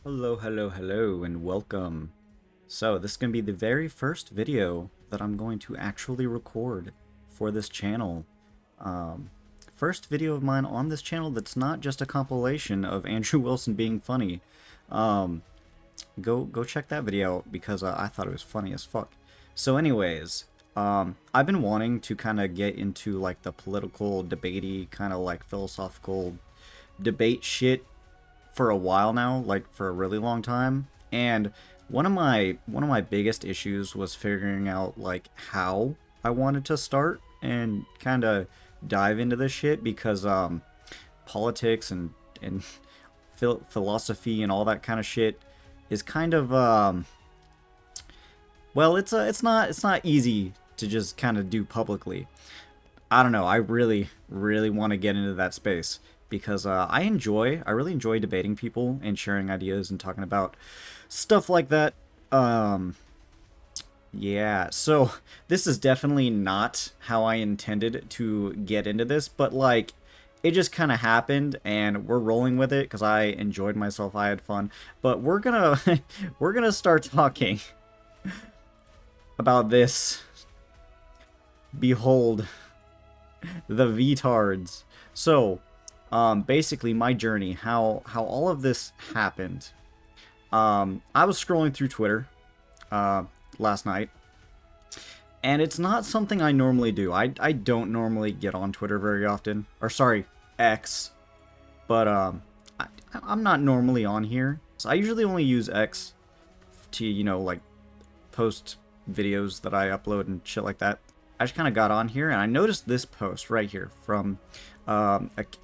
Hello, hello, hello, and welcome. So, this is going to be the very first video that I'm going to actually record for this channel. Um, First video of mine on this channel that's not just a compilation of Andrew Wilson being funny. Um, go check that video out because I thought it was funny as fuck. So anyways, I've been wanting to kind of get into like the political, debatey, kind of like philosophical debate shit for a while now, like for a really long time. And one of my biggest issues was figuring out like how I wanted to start and kind of dive into this shit because politics and philosophy and all that kind of shit is kind of well, it's not easy to just kind of do publicly. I don't know. I really want to get into that space because I really enjoy debating people and sharing ideas and talking about stuff like that. Um, yeah, so this is definitely not how I intended to get into this, but like it just kind of happened and we're rolling with it because I enjoyed myself, I had fun. But we're gonna we're gonna start talking about this. Behold, the Vtards. So, basically my journey, how all of this happened. I was scrolling through Twitter last night, and it's not something I normally do. I don't normally get on Twitter very often, or sorry, X, but I'm not normally on here. So I usually only use X to, like post videos that I upload and shit like that. I just kind of got on here and I noticed this post right here from I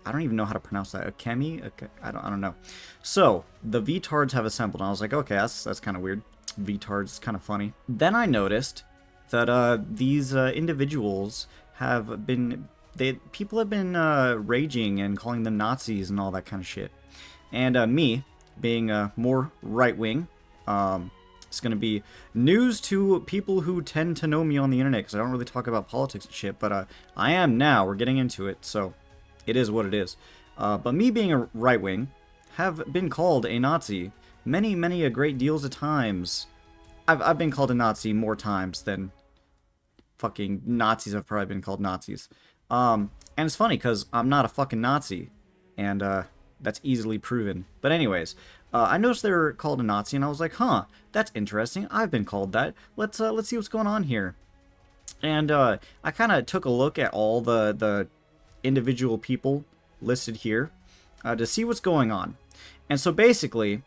don't even know how to pronounce that. Akemi? I don't know. So the Vtards have assembled, and I was like, okay, that's kind of weird. Vtards is kind of funny. Then I noticed that these individuals have been people have been raging and calling them Nazis and all that kind of shit. And me being more right wing, it's going to be news to people who tend to know me on the internet because I don't really talk about politics and shit, but I am now. We're getting into it, so it is what it is. But me being a right wing, have been called a Nazi many a great deals of times. I've been called a Nazi more times than fucking Nazis have probably been called Nazis. And it's funny because I'm not a fucking Nazi, and that's easily proven. But anyways, I noticed they were called a Nazi, and I was like, huh, that's interesting. I've been called that. Let's see what's going on here. And I kind of took a look at all the individual people listed here to see what's going on. And so basically,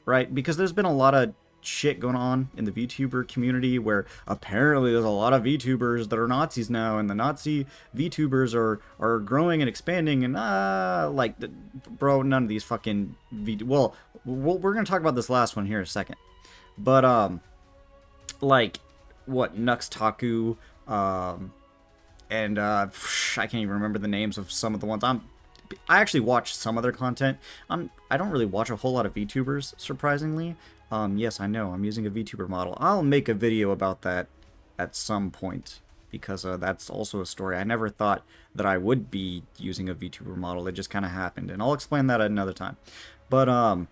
right, because there's been a lot of shit going on in the VTuber community where apparently there's a lot of VTubers that are Nazis now, and the Nazi VTubers are growing and expanding, and like, bro, none of these fucking well, we're gonna talk about this last one here in a second, but like, what, Nux Taku, and I can't even remember the names of some of the ones. I actually watch some of their content. I don't really watch a whole lot of VTubers, surprisingly. Yes, I know, I'm using a VTuber model. I'll make a video about that at some point, because that's also a story. I never thought that I would be using a VTuber model. It just kind of happened, and I'll explain that at another time. But,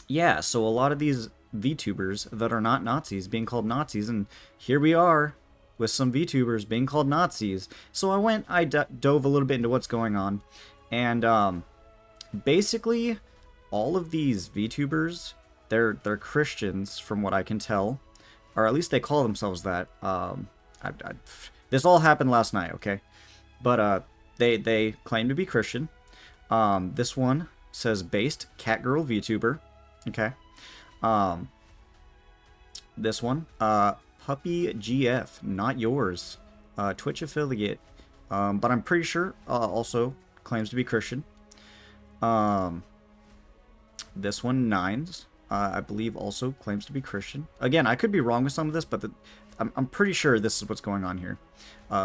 yeah, so a lot of these VTubers that are not Nazis being called Nazis, and here we are with some VTubers being called Nazis. So I dove a little bit into what's going on, and basically all of these VTubers, they're Christians from what I can tell, or at least they call themselves that. This all happened last night, okay? But they claim to be Christian. This one says based Catgirl VTuber, okay? This one, Puppy GF, not yours, Twitch affiliate, but I'm pretty sure also claims to be Christian. This one, Nines, I believe also claims to be Christian. Again, I could be wrong with some of this, but I'm pretty sure this is what's going on here.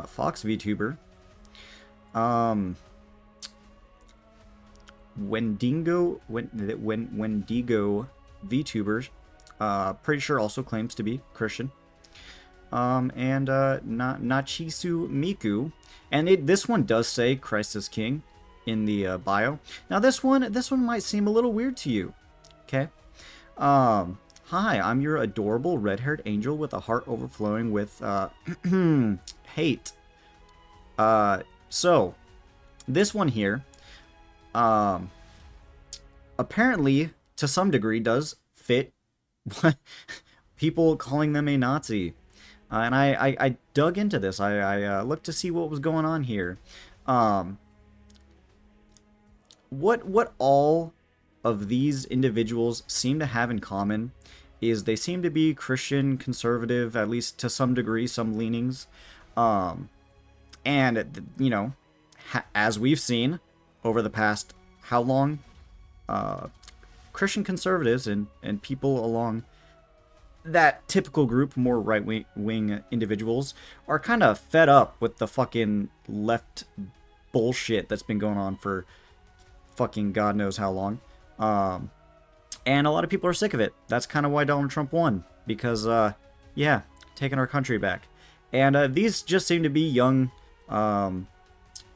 Fox VTuber, Wendigo VTubers, pretty sure also claims to be Christian. And Nachisu Miku, and this one does say Christ is King in the bio. Now this one might seem a little weird to you, okay? Hi, I'm your adorable red-haired angel with a heart overflowing with, hate. So, this one here, um, apparently, to some degree, does fit people calling them a Nazi. And I dug into this. I looked to see what was going on here. Um, what all of these individuals seem to have in common is they seem to be Christian conservative, at least to some degree, some leanings. And, you know, as we've seen over the past how long, Christian conservatives and people along that typical group, more right-wing individuals, are kind of fed up with the fucking left bullshit that's been going on for fucking God knows how long. And a lot of people are sick of it. That's kind of why Donald Trump won. Because, yeah, taking our country back. And these just seem to be young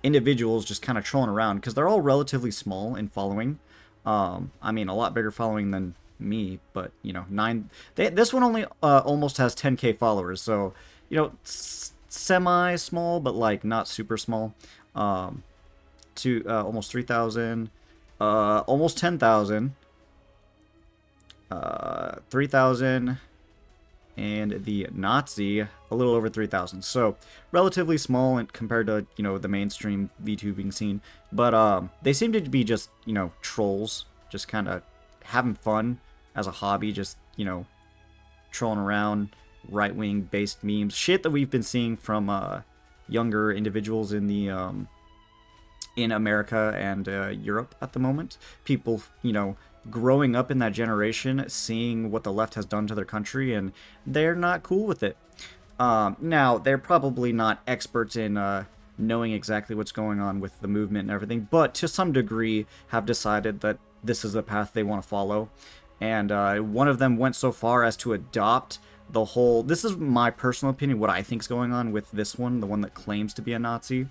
individuals just kind of trolling around. Because they're all relatively small in following. I mean, a lot bigger following than me. But, you know, this one only almost has 10k followers. So, you know, semi-small, but, like, not super small. To almost 3,000. Almost 10,000. 3,000, and the Nazi a little over 3,000. So relatively small and compared to, you know, the mainstream VTubing scene. But they seem to be just, you know, trolls, just kind of having fun as a hobby, just, you know, trolling around, right-wing based memes, shit that we've been seeing from younger individuals in the in America and Europe at the moment. People, you know, growing up in that generation, seeing what the left has done to their country, and they're not cool with it. Now, they're probably not experts in knowing exactly what's going on with the movement and everything, but to some degree have decided that this is the path they want to follow. And one of them went so far as to adopt the whole... This is my personal opinion, what I think is going on with this one, the one that claims to be a Nazi.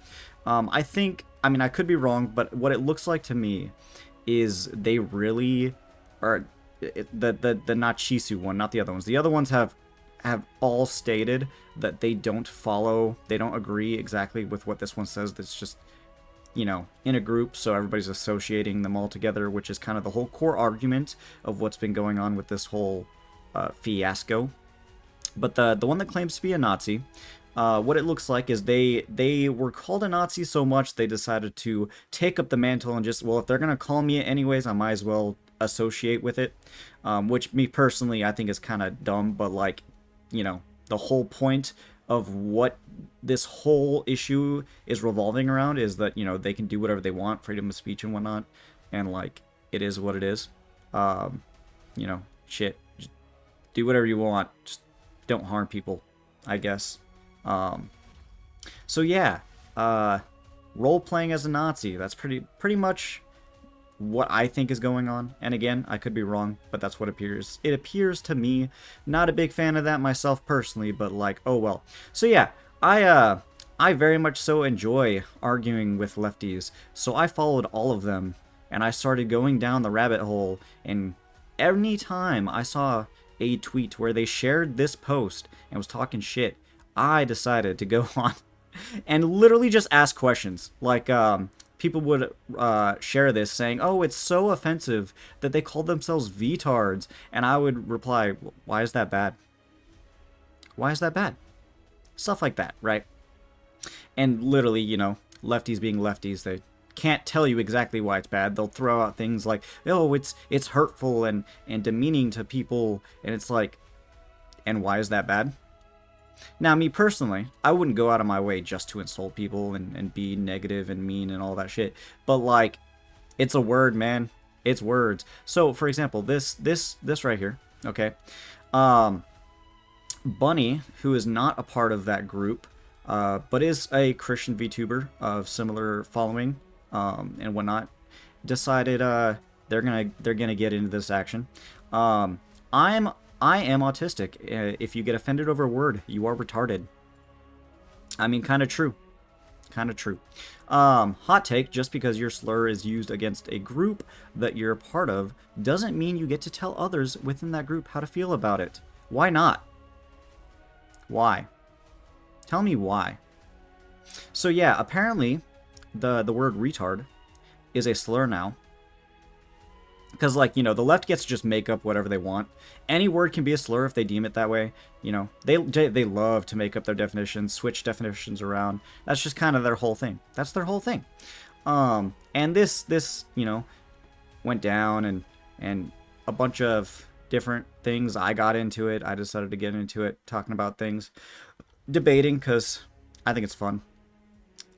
I think... I mean, I could be wrong, but what it looks like to me is they really are the Nachisu one, not the other ones. The other ones have all stated that they don't follow, they don't agree exactly with what this one says. That's just, you know, in a group, so everybody's associating them all together, which is kind of the whole core argument of what's been going on with this whole fiasco. But the one that claims to be a Nazi, what it looks like is they were called a Nazi so much they decided to take up the mantle and just, well, if they're going to call me it anyways, I might as well associate with it. Which, me personally, I think is kind of dumb, but, like, you know, the whole point of what this whole issue is revolving around is that, you know, they can do whatever they want, freedom of speech and whatnot, and, like, it is what it is. You know, shit, just do whatever you want, just don't harm people, I guess. So yeah, role-playing as a Nazi, that's pretty much what I think is going on. And again, I could be wrong, but that's what it appears to me. Not a big fan of that myself personally, but, like, oh well. So yeah, I very much so enjoy arguing with lefties, so I followed all of them, and I started going down the rabbit hole, and any time I saw a tweet where they shared this post and was talking shit, I decided to go on and literally just ask questions. Like, people would share this saying, oh, it's so offensive that they called themselves Vtards. And I would reply, why is that bad? Why is that bad? Stuff like that, right? And literally, you know, lefties being lefties, they can't tell you exactly why it's bad. They'll throw out things like, oh, it's hurtful and demeaning to people. And it's like, and why is that bad? Now, me personally, I wouldn't go out of my way just to insult people and be negative and mean and all that shit. But, like, it's a word, man. It's words. So, for example, this right here, okay? Bunny, who is not a part of that group, but is a Christian VTuber of similar following and whatnot, decided they're gonna get into this action. I am autistic. If you get offended over a word, you are retarded. I mean, kind of true. Kind of true. Hot take, just because your slur is used against a group that you're a part of doesn't mean you get to tell others within that group how to feel about it. Why not? Why? Tell me why. So yeah, apparently the word retard is a slur now. Because, like, you know, the left gets to just make up whatever they want. Any word can be a slur if they deem it that way. You know, they love to make up their definitions, switch definitions around. That's just kind of their whole thing. That's their whole thing. And this you know, went down and a bunch of different things. I got into it. I decided to get into it, talking about things, debating, because I think it's fun.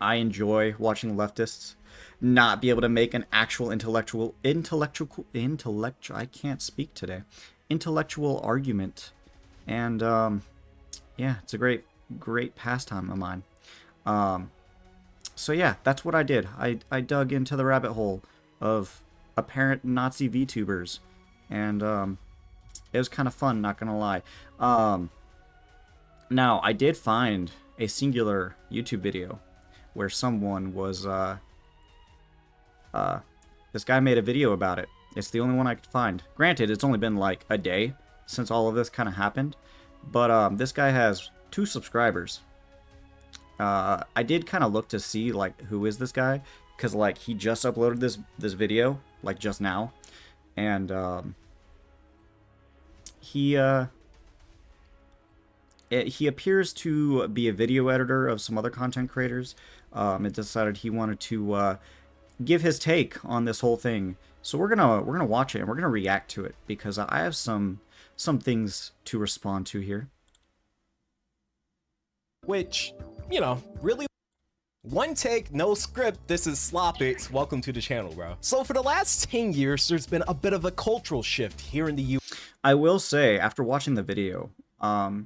I enjoy watching leftists not be able to make an actual intellectual I can't speak today, intellectual argument. And yeah, it's a great pastime of mine. So yeah, that's what I did. I dug into the rabbit hole of apparent Nazi VTubers, and it was kind of fun, not gonna lie. Now I did find a singular YouTube video where someone was this guy made a video about it. It's the only one I could find. Granted, it's only been like a day since all of this kind of happened, but this guy has 2 subscribers. I did kind of look to see like who is this guy, because like he just uploaded this video like just now, and he appears to be a video editor of some other content creators. It decided he wanted to give his take on this whole thing, so we're gonna watch it and we're gonna react to it, because I have some things to respond to here. Which, you know, really, one take, no script. This is Sloppix. Welcome to the channel, bro. So for the last 10 years, there's been a bit of a cultural shift here in the U. I will say, after watching the video,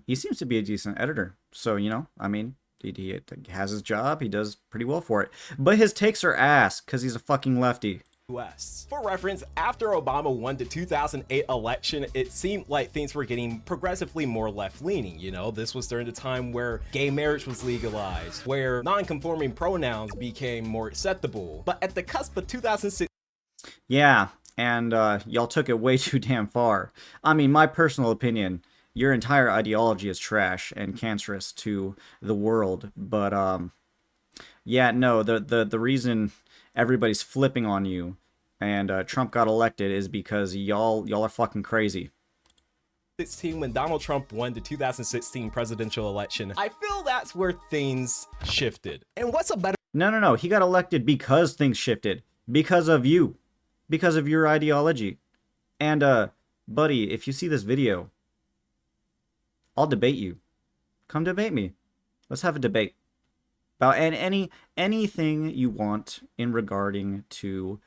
he seems to be a decent editor. So, you know, I mean, he has his job. He does pretty well for it. But his takes are ass, because he's a fucking lefty. US. For reference, after Obama won the 2008 election, it seemed like things were getting progressively more left-leaning. You know, this was during the time where gay marriage was legalized, where non-conforming pronouns became more acceptable. But at the cusp of 2006... Yeah, and y'all took it way too damn far. I mean, my personal opinion, your entire ideology is trash and cancerous to the world. But yeah, no, the reason everybody's flipping on you and Trump got elected is because y'all are fucking crazy. When Donald Trump won the 2016 presidential election, I feel that's where things shifted. And what's a better... No, he got elected because things shifted. Because of you. Because of your ideology. And buddy, if you see this video, I'll debate you. Come debate me. Let's have a debate about anything you want in regarding to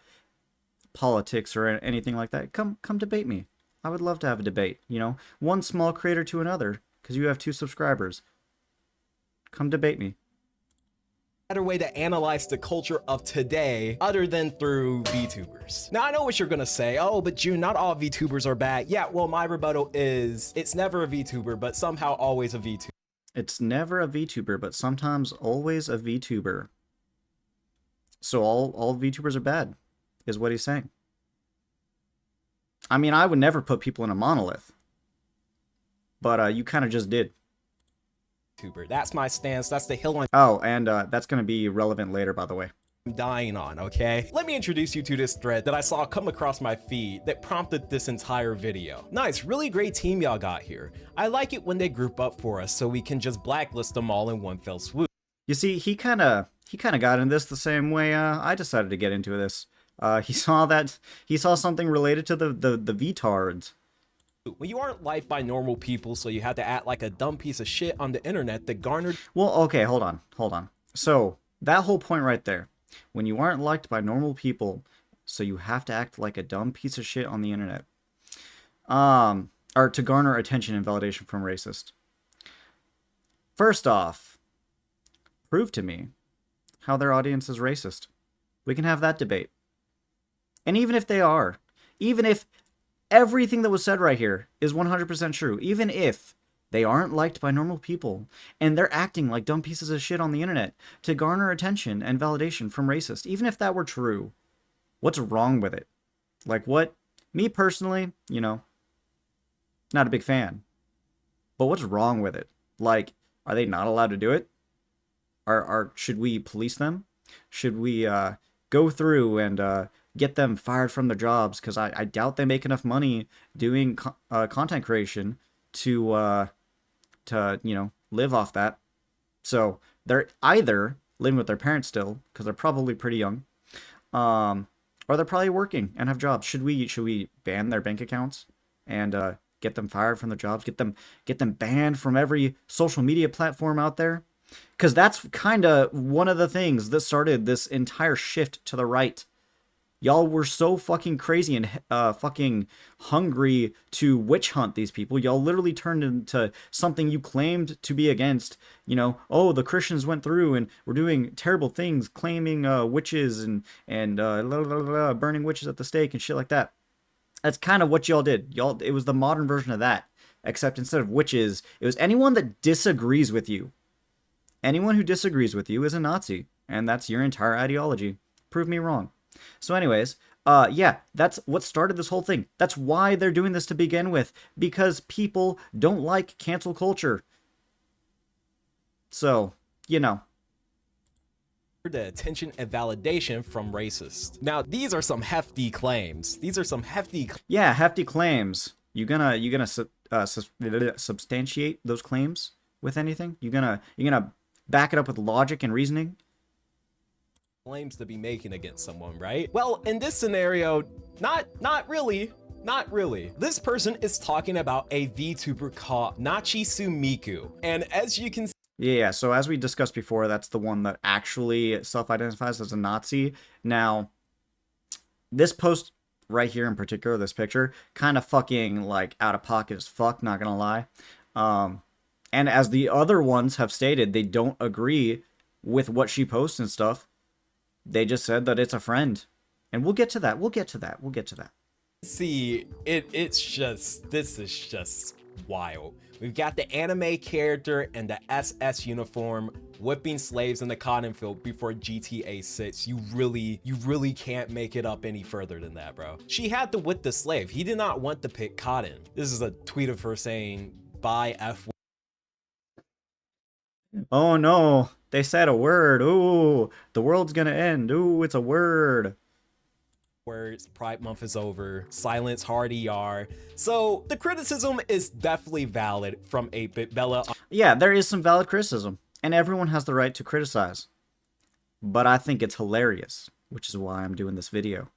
politics or anything like that. Come debate me. I would love to have a debate. You know, one small creator to another, because you have 2 subscribers. Come debate me. Better way to analyze the culture of today other than through VTubers. Now I know what you're gonna say, oh, but June, not all VTubers are bad. Yeah, well, my rebuttal is it's never a VTuber, but somehow always a VTuber. It's never a VTuber, but sometimes always a VTuber. So all VTubers are bad, is what he's saying. I mean, I would never put people in a monolith, but you kind of just did. That's my stance. That's the hill I'm... Oh, and that's going to be relevant later, by the way. Dying on, okay? Let me introduce you to this thread that I saw come across my feed that prompted this entire video. Nice, really great team y'all got here. I like it when they group up for us so we can just blacklist them all in one fell swoop. You see, he kind of got into this the same way I decided to get into this. He saw something related to the Vtards. When you aren't liked by normal people, so you had to act like a dumb piece of shit on the internet that garnered... Well, okay, hold on. So, that whole point right there. When you aren't liked by normal people, so you have to act like a dumb piece of shit on the internet. Or to garner attention and validation from racist. First off, prove to me how their audience is racist. We can have that debate. And even if they are, even if everything that was said right here is 100% true, even if They aren't liked by normal people, and they're acting like dumb pieces of shit on the internet to garner attention and validation from racists. Even if that were true, what's wrong with it? Like, what? Me personally, you know, not a big fan. But what's wrong with it? Like, are they not allowed to do it? Should we police them? Should we go through and get them fired from their jobs? Because I doubt they make enough money doing content creation to you know, live off that. So they're either living with their parents still, because they're probably pretty young, or they're probably working and have jobs. Should we ban their bank accounts and get them fired from their jobs? Get them banned from every social media platform out there? Because that's kind of one of the things that started this entire shift to the right. Y'all were so fucking crazy and fucking hungry to witch hunt these people. Y'all literally turned into something you claimed to be against. You know, oh, the Christians went through and were doing terrible things, claiming witches and burning witches at the stake and shit like that. That's kind of what y'all did. It was the modern version of that. Except instead of witches, it was anyone that disagrees with you. Anyone who disagrees with you is a Nazi, and that's your entire ideology. Prove me wrong. So anyways, yeah, that's what started this whole thing. That's why they're doing this to begin with, because people don't like cancel culture. So, you know. The attention and validation from racists. Now, these are some hefty claims. Yeah, hefty claims. You gonna substantiate those claims with anything? You gonna back it up with logic and reasoning? Claims to be making against someone, right? Well, in this scenario, not really. This person is talking about a VTuber called Nachisu Miku. And as you can see, yeah, so as we discussed before, that's the one that actually self-identifies as a Nazi. Now, this post right here in particular, this picture, kind of fucking like out of pocket as fuck, not gonna lie. And as the other ones have stated, they don't agree with what she posts and stuff. They just said that it's a friend. And we'll get to that. See, this is just wild. We've got the anime character and the SS uniform whipping slaves in the cotton field before GTA 6. You really can't make it up any further than that, bro. She had to whip the slave. He did not want to pick cotton. This is a tweet of her saying, "Bye F." Oh no, they said a word. Ooh, the world's gonna end. Ooh, it's a word. Words, Pride Month is over, silence hard ER. So the criticism is definitely valid from 8-Bit Bella. Yeah, there is some valid criticism, and everyone has the right to criticize. But I think it's hilarious, which is why I'm doing this video.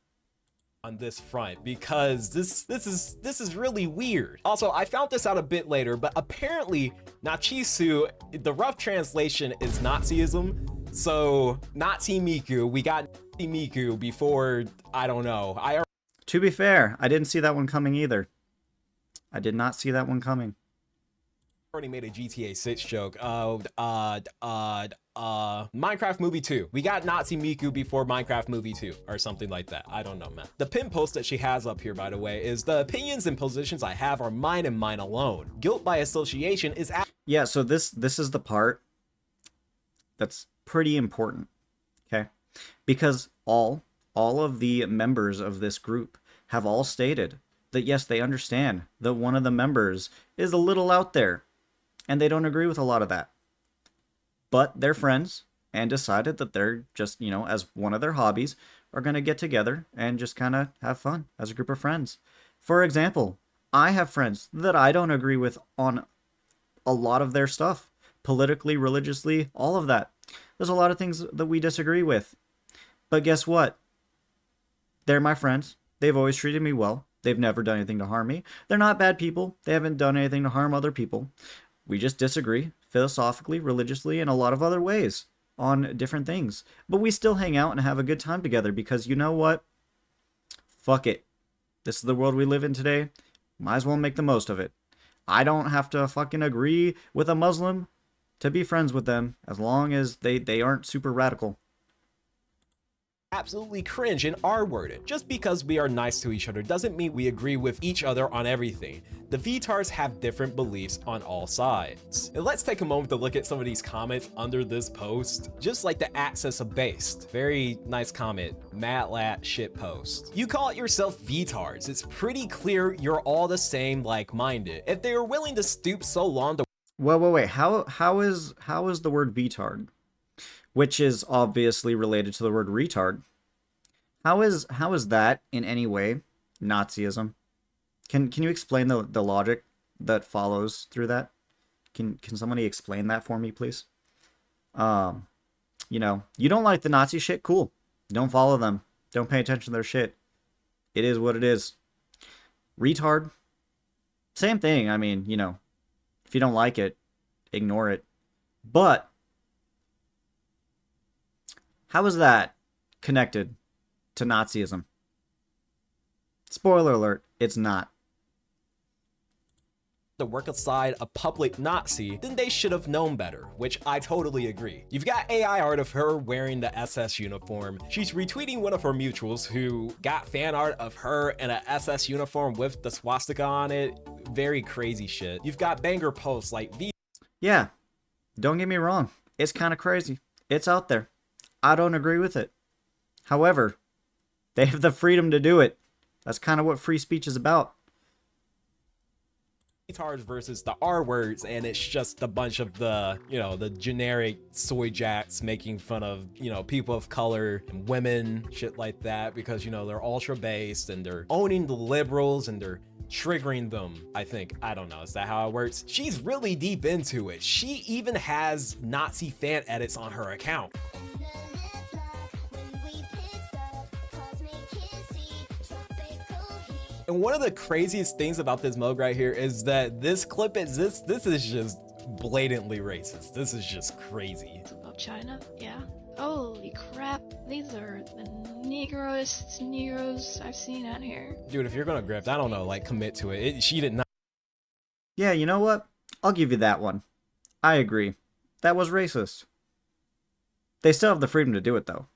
On this front, because this is really weird. Also, I found this out a bit later, but apparently Nachisu, the rough translation is Nazism. So Nazi Miku, we got Nazi Miku before, I don't know. To be fair, I didn't see that one coming either. I did not see that one coming. Already made a GTA 6 joke. Minecraft Movie 2. We got Nazi Miku before Minecraft Movie 2 or something like that. I don't know, man. The pin post that she has up here, by the way, is the opinions and positions I have are mine and mine alone. Guilt by association is yeah, so this is the part that's pretty important, okay? Because all of the members of this group have all stated that yes, they understand that one of the members is a little out there and they don't agree with a lot of that. But they're friends and decided that they're just, you know, as one of their hobbies, are going to get together and just kind of have fun as a group of friends. For example, I have friends that I don't agree with on a lot of their stuff, politically, religiously, all of that. There's a lot of things that we disagree with. But guess what? They're my friends. They've always treated me well. They've never done anything to harm me. They're not bad people. They haven't done anything to harm other people. We just disagree philosophically, religiously, and a lot of other ways on different things. But we still hang out and have a good time together because you know what? Fuck it. This is the world we live in today. Might as well make the most of it. I don't have to fucking agree with a Muslim to be friends with them as long as they aren't super radical. absolutely cringe and R-worded. Just because we are nice to each other doesn't mean we agree with each other on everything. The Vtards have different beliefs on all sides. And let's take a moment to look at some of these comments under this post. Just like the access of based. Very nice comment. Matlat shit post. You call it yourself Vtards. It's pretty clear you're all the same, like-minded. If they are willing to stoop so long to— Wait. How is the word VTard, which is obviously related to the word retard, how is that in any way Nazism? Can you explain the logic that follows through that? Can somebody explain that for me, please? You know, you don't like the Nazi shit, cool. Don't follow them. Don't pay attention to their shit. It is what it is. Retard, same thing. I mean, you know, if you don't like it, ignore it. But how is that connected to Nazism? Spoiler alert, it's not. work aside a public Nazi, then they should have known better, which I totally agree. You've got AI art of her wearing the SS uniform. She's retweeting one of her mutuals who got fan art of her in an SS uniform with the swastika on it. Very crazy shit. You've got banger posts like Yeah, don't get me wrong. It's kind of crazy. It's out there. I don't agree with it. However, they have the freedom to do it. That's kind of what free speech is about. Vtards versus the R words, and it's just a bunch of the, you know, the generic soy jacks making fun of, you know, people of color and women, shit like that, because, you know, they're ultra based and they're owning the liberals and they're triggering them, I think. I don't know, is that how it works? She's really deep into it. She even has Nazi fan edits on her account. And one of the craziest things about this mug right here is that this clip is this is just blatantly racist. This is just crazy. It's about China, yeah. Holy crap, these are the Negroes I've seen out here. Dude, if you're gonna grift, I don't know, like commit to it. She did not. Yeah, you know what? I'll give you that one. I agree. That was racist. They still have the freedom to do it, though.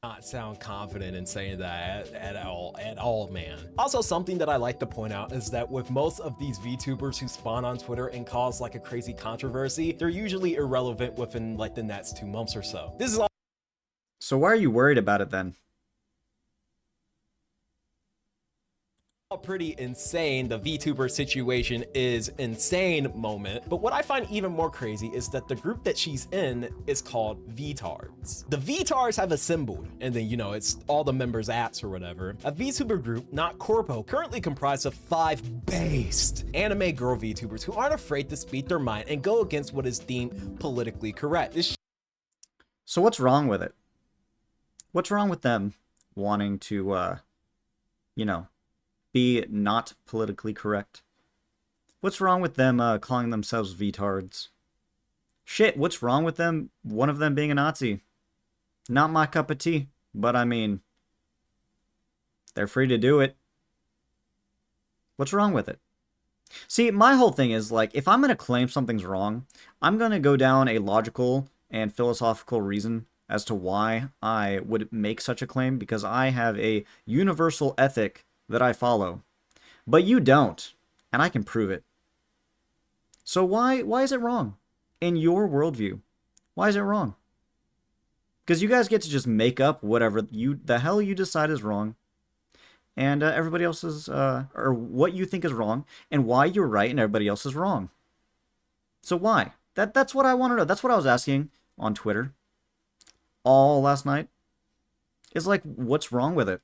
Not sound confident in saying that at all, man. Also, something that I like to point out is that with most of these VTubers who spawn on Twitter and cause like a crazy controversy, they're usually irrelevant within like the next 2 months or so. This is all. So why are you worried about it then? Pretty insane. The VTuber situation is insane moment, but what I find even more crazy is that the group that she's in is called Vtards. The Vtards have assembled, and then, you know, it's all the members' apps or whatever, a VTuber group, not corpo, currently comprised of 5 based anime girl VTubers who aren't afraid to speak their mind and go against what is deemed politically correct. So what's wrong with it? What's wrong with them wanting to, you know, be not politically correct? What's wrong with them calling themselves Vtards? Shit, what's wrong with them, one of them being a Nazi? Not my cup of tea, but I mean, they're free to do it. What's wrong with it? See, my whole thing is, like, if I'm going to claim something's wrong, I'm going to go down a logical and philosophical reason as to why I would make such a claim, because I have a universal ethic that I follow. But you don't, and I can prove it. So why is it wrong? In your worldview, why is it wrong? Because you guys get to just make up whatever the hell you decide is wrong, and everybody else is, or what you think is wrong, and why you're right and everybody else is wrong. So why? That's what I want to know. That's what I was asking on Twitter all last night. Is like, what's wrong with it?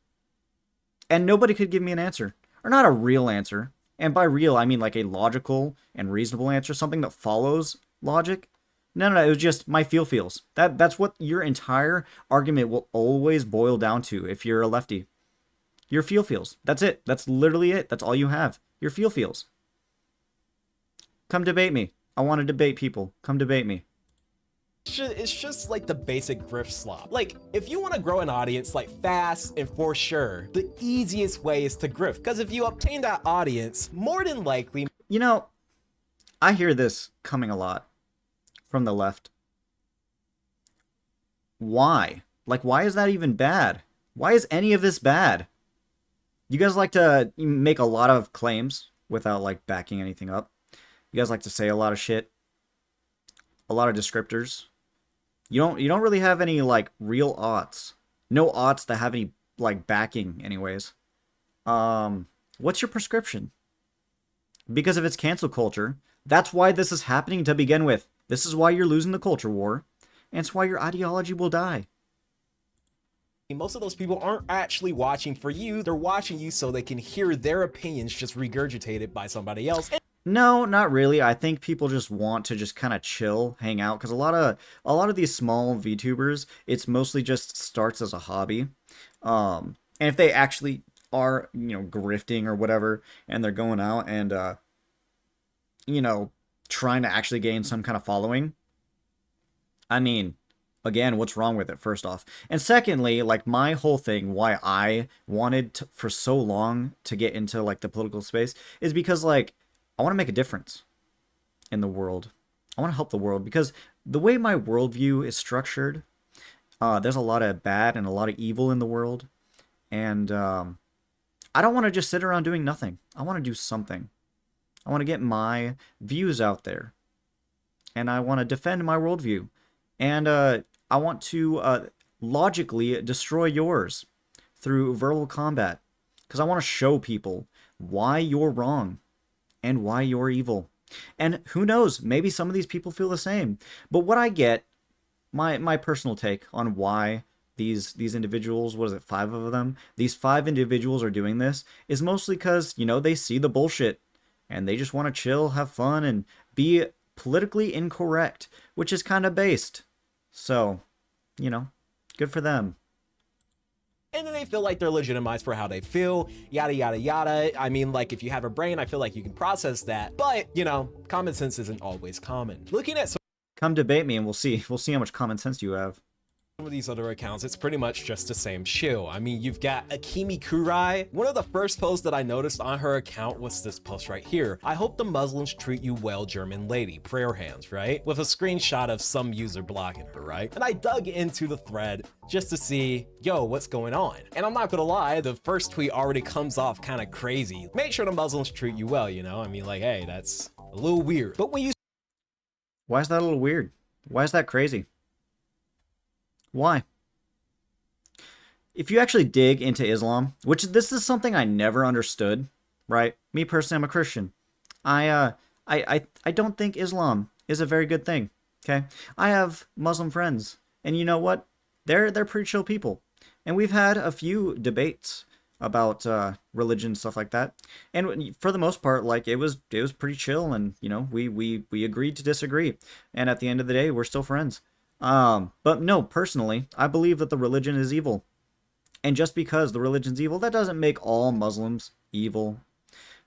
And nobody could give me an answer. Or not a real answer. And by real, I mean like a logical and reasonable answer. Something that follows logic. No, it was just my feels. That's what your entire argument will always boil down to if you're a lefty. Your feels. That's it. That's literally it. That's all you have. Your feels. Come debate me. I want to debate people. Come debate me. It's just like the basic grift slop. Like, if you want to grow an audience like fast and for sure, the easiest way is to grift. Because if you obtain that audience, more than likely... You know, I hear this coming a lot from the left. Why? Like, why is that even bad? Why is any of this bad? You guys like to make a lot of claims without, like, backing anything up. You guys like to say a lot of shit. A lot of descriptors. You don't really have any, like, real aughts. No aughts that have any, like, backing, anyways. What's your prescription? Because if it's cancel culture, that's why this is happening to begin with. This is why you're losing the culture war, and it's why your ideology will die. Most of those people aren't actually watching for you. They're watching you so they can hear their opinions just regurgitated by somebody else. No, not really. I think people just want to just kind of chill, hang out, because a lot of these small VTubers, it's mostly just starts as a hobby. And if they actually are, grifting or whatever, and they're going out and trying to actually gain some kind of following, I mean, again, what's wrong with it, first off? And secondly, like, my whole thing, why I wanted to, for so long to get into, like, the political space, is because, like, I want to make a difference in the world. I want to help the world, because the way my worldview is structured, there's a lot of bad and a lot of evil in the world, and I don't want to just sit around doing nothing. I want to do something. I want to get my views out there, and I want to defend my worldview. And I want to logically destroy yours through verbal combat. Because I want to show people why you're wrong and why you're evil. And who knows, maybe some of these people feel the same. But what I get, my personal take on why these individuals, what is it, 5 of them? These 5 individuals are doing this is mostly because, they see the bullshit. And they just want to chill, have fun, and be politically incorrect. Which is kind of based. So, good for them. And then they feel like they're legitimized for how they feel, yada, yada, yada. I mean, like, if you have a brain, I feel like you can process that. But, common sense isn't always common. Looking at Come debate me and we'll see. We'll see how much common sense you have. some of these other accounts, it's pretty much just the same shill. I mean, you've got Akimi Kurai. One of the first posts that I noticed on her account was this post right here. I hope the Muslims treat you well, German lady. Prayer hands, right? With a screenshot of some user blocking her, right? And I dug into the thread just to see, yo, what's going on? And I'm not gonna lie, the first tweet already comes off kind of crazy. Make sure the Muslims treat you well, I mean, like, hey, that's a little weird. But when you Why is that a little weird? Why is that crazy? Why? If you actually dig into Islam, which this is something I never understood, right? Me personally, I'm a Christian. I don't think Islam is a very good thing. Okay, I have Muslim friends, and you know what? They're pretty chill people, and we've had a few debates about religion, stuff like that, and for the most part, like, it was pretty chill, and we agreed to disagree, and at the end of the day, we're still friends. But no, personally, I believe that the religion is evil. And just because the religion's evil, that doesn't make all Muslims evil.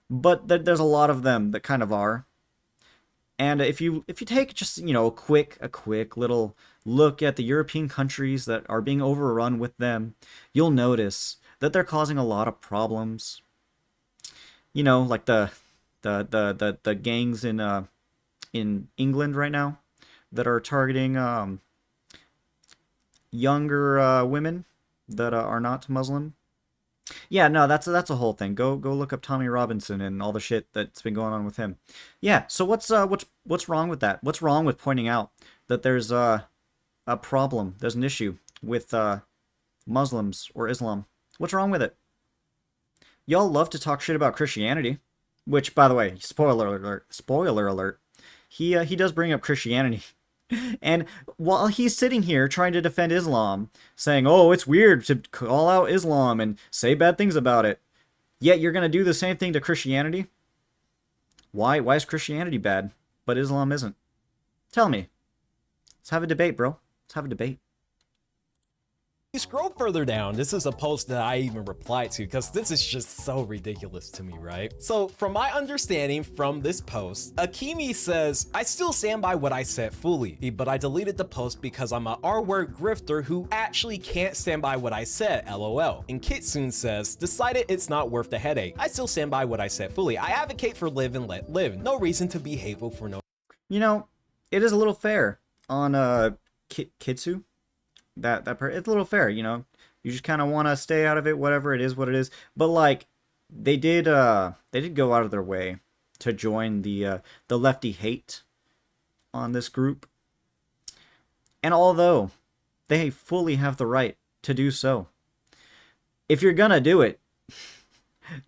But there's a lot of them that kind of are. And if you take just, a quick little look at the European countries that are being overrun with them, you'll notice that they're causing a lot of problems. Like the gangs in England right now that are targeting younger women that are not Muslim. Yeah, no, that's a whole thing. Go look up Tommy Robinson and all the shit that's been going on with him. Yeah, so what's wrong with that? What's wrong with pointing out that there's a problem, there's an issue with Muslims or Islam? What's wrong with it? Y'all love to talk shit about Christianity, which, by the way, spoiler alert, he does bring up Christianity. And while he's sitting here trying to defend Islam, saying, oh, it's weird to call out Islam and say bad things about it, yet you're going to do the same thing to Christianity? Why is Christianity bad, but Islam isn't? Tell me. Let's have a debate, bro. Let's have a debate. you scroll further down, this is a post that I even replied to because this is just so ridiculous to me, right? So from my understanding from this post, Akimi says, I still stand by what I said fully, but I deleted the post because I'm a R-word grifter who actually can't stand by what I said, lol. And Kitsune says, decided it's not worth the headache. I still stand by what I said fully. I advocate for live and let live. No reason to be hateful for no. You know, it is a little fair on Kitsu. it's a little fair, you know. You just kind of want to stay out of it, whatever it is, what it is. But like they did go out of their way to join the lefty hate on this group. And although they fully have the right to do so, if you're gonna do it,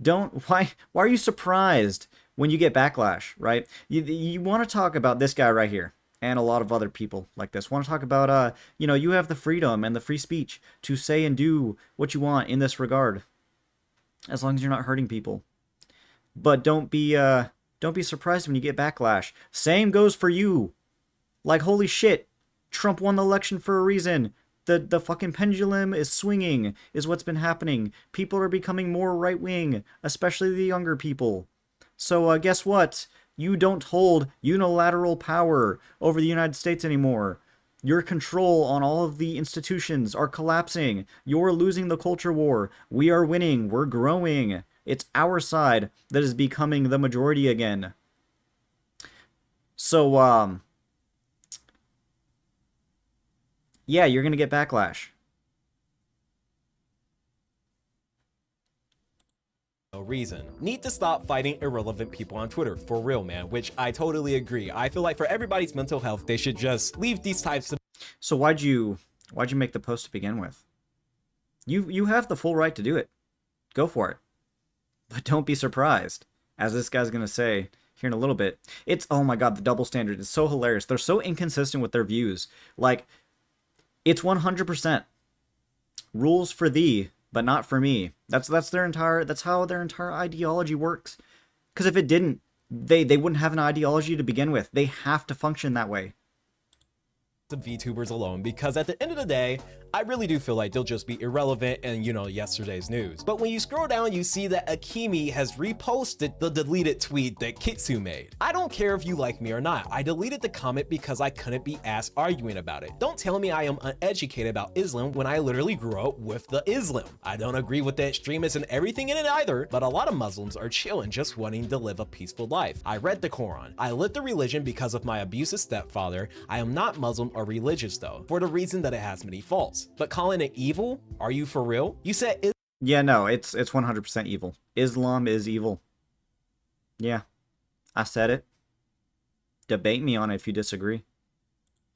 don't why are you surprised when you get backlash, right? You want to talk about this guy right here and a lot of other people like this. Want to talk about you know, you have the freedom and the free speech to say and do what you want in this regard, as long as you're not hurting people. But don't be surprised when you get backlash. Same goes for you. Like, holy shit, Trump won the election for a reason. The fucking pendulum is swinging, is what's been happening. People are becoming more right-wing, especially the younger people. So guess what? You don't hold unilateral power over the United States anymore. Your control on all of the institutions are collapsing. You're losing the culture war. We are winning. We're growing. It's our side that is becoming the majority again. So, yeah, you're going to get backlash. No reason. Need to stop fighting irrelevant people on Twitter, for real, man, which I totally agree. I feel like for everybody's mental health, they should just leave these types of... So why'd you make the post to begin with? You have the full right to do it. Go for it. But don't be surprised, as this guy's going to say here in a little bit. It's, oh my god, the double standard is so hilarious. They're so inconsistent with their views. Like, it's 100% rules for thee, but not for me. That's how their entire ideology works. Because if it didn't, they wouldn't have an ideology to begin with. They have to function that way. VTubers alone, because at the end of the day, I really do feel like they'll just be irrelevant and, you know, yesterday's news. But when you scroll down, you see that Akimi has reposted the deleted tweet that Kitsu made. I don't care if you like me or not. I deleted the comment because I couldn't be asked arguing about it. Don't tell me I am uneducated about Islam when I literally grew up with the Islam. I don't agree with the extremists and everything in it either, but a lot of Muslims are chill and just wanting to live a peaceful life. I read the Quran. I lived the religion because of my abusive stepfather. I am not Muslim or religious though, for the reason that it has many faults. But calling it evil? Are you for real? You said yeah, no, it's 100% evil. Islam is evil. Yeah, I said it. Debate me on it if you disagree.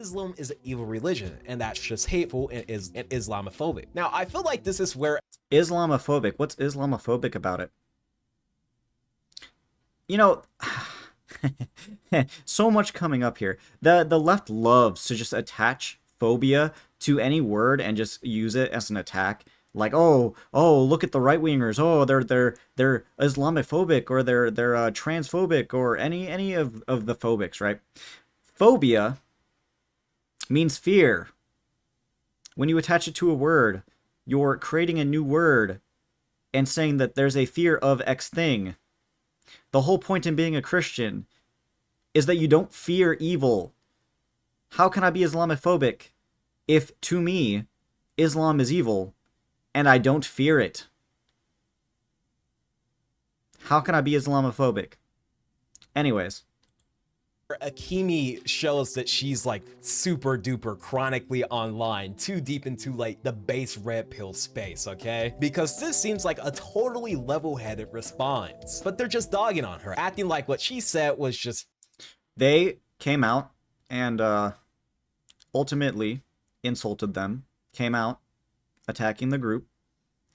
Islam is an evil religion, and that's just hateful and is Islamophobic. Now, I feel like this is where... Islamophobic? What's Islamophobic about it? You know... so much coming up here. The left loves to just attach phobia to any word and just use it as an attack. Like, oh, look at the right wingers. Oh, they're Islamophobic, or they're transphobic, or any of the phobics, right? Phobia means fear. When you attach it to a word, you're creating a new word and saying that there's a fear of X thing. The whole point in being a Christian is that you don't fear evil. How can I be Islamophobic if, to me, Islam is evil and I don't fear it? How can I be Islamophobic? Anyways. Akimi shows that she's like super duper chronically online, too deep into like the base red pill space, okay? Because this seems like a totally level-headed response, but they're just dogging on her, acting like what she said was just... They came out and ultimately insulted them, came out attacking the group,